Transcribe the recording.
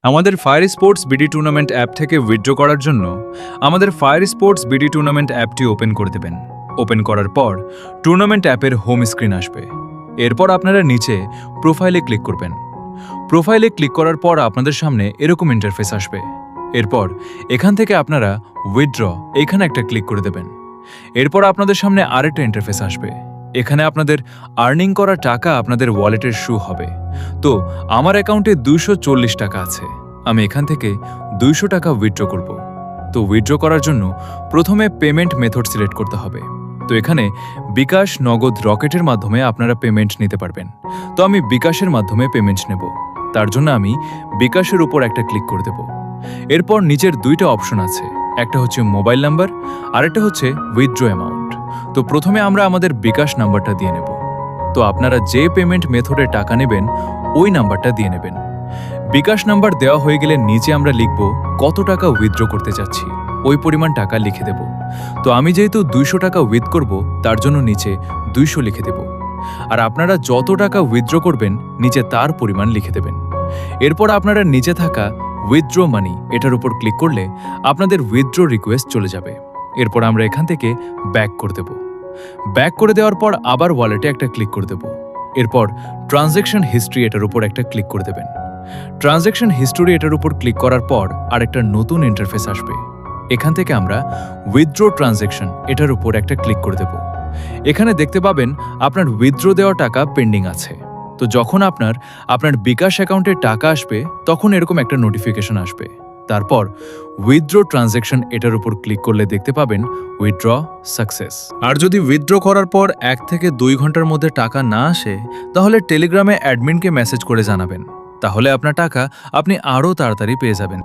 আমাদের fire sports BD tournament app থেকে withdraw করার জন্য আমাদের ফায়ার স্পোর্টস বিডি টুর্নামেন্ট অ্যাপটি ওপেন করে দেবেন। ওপেন করার পর টুর্নামেন্ট অ্যাপের হোম স্ক্রিন আসবে। এরপর আপনারা নিচে প্রোফাইলে ক্লিক করবেন। প্রোফাইলে ক্লিক করার পর আপনাদের সামনে এরকম ইন্টারফেস আসবে। এরপর এখান থেকে আপনারা উইথড্র এখানে একটা ক্লিক করে দেবেন। এরপর আপনাদের সামনে আরেকটা ইন্টারফেস আসবে। এখানে আপনাদের আর্নিং করা টাকা আপনাদের ওয়ালেটের শো হবে। তো আমার অ্যাকাউন্টে 240 টাকা আছে, আমি এখান থেকে 200 টাকা উইথড্র করব। তো উইথড্র করার জন্য প্রথমে পেমেন্ট মেথড সিলেক্ট করতে হবে। তো এখানে বিকাশ, নগদ, রকেটের মাধ্যমে আপনারা পেমেন্ট নিতে পারবেন। তো আমি বিকাশের মাধ্যমে পেমেন্ট নেব। তার জন্য আমি বিকাশের উপর একটা ক্লিক করে দেব। এরপর নিচের দুইটা অপশন আছে, একটা হচ্ছে মোবাইল নাম্বার, আরেকটা হচ্ছে উইথড্র অ্যামাউন্ট। তো প্রথমে আমরা আমাদের বিকাশ নাম্বারটা দিয়ে নেব। তো আপনারা যে পেমেন্ট মেথডে টাকা নেবেন ওই নাম্বারটা দিয়ে নেবেন। বিকাশ নাম্বার দেওয়া হয়ে গেলে নিচে আমরা লিখব কত টাকা উইথড্র করতে যাচ্ছি, ওই পরিমাণ টাকা লিখে দেব। তো আমি যেহেতু 200 টাকা উইথ করব, তার জন্য নিচে 200 লিখে দেব। আর আপনারা যত টাকা উইথড্র করবেন নিচে তার পরিমাণ লিখে দেবেন। এরপর আপনারা নিচে থাকা উইথড্র মানি এটার উপর ক্লিক করলে আপনাদের উইথড্র রিকোয়েস্ট চলে যাবে। এরপর আমরা এখান থেকে ব্যাক করে দেব। ব্যাক করে দেওয়ার পর আবার ওয়ালেটে একটা ক্লিক করে দেব। এরপর ট্রানজ্যাকশন হিস্ট্রি এটার উপর একটা ক্লিক করে দেবেন। ট্রানজ্যাকশন হিস্টোরি এটার উপর ক্লিক করার পর আরেকটা নতুন ইন্টারফেস আসবে। এখান থেকে আমরা উইথড্র ট্রানজ্যাকশন এটার উপর একটা ক্লিক করে দেব। এখানে দেখতে পাবেন আপনার উইথড্র দেওয়া টাকা পেন্ডিং আছে। তো যখন আপনার বিকাশ অ্যাকাউন্টে টাকা আসবে তখন এরকম একটা নোটিফিকেশন আসবে। তারপর উইথড্র ট্রানজ্যাকশন এটার উপর ক্লিক করলে দেখতে পাবেন উইথড্র সাকসেস। আর যদি উইথড্র করার পর 1 থেকে 2 ঘন্টার মধ্যে টাকা না আসে তাহলে টেলিগ্রামে অ্যাডমিনকে মেসেজ করে জানাবেন, তাহলে আপনার টাকা আপনি আরও তাড়াতাড়ি পেয়ে যাবেন।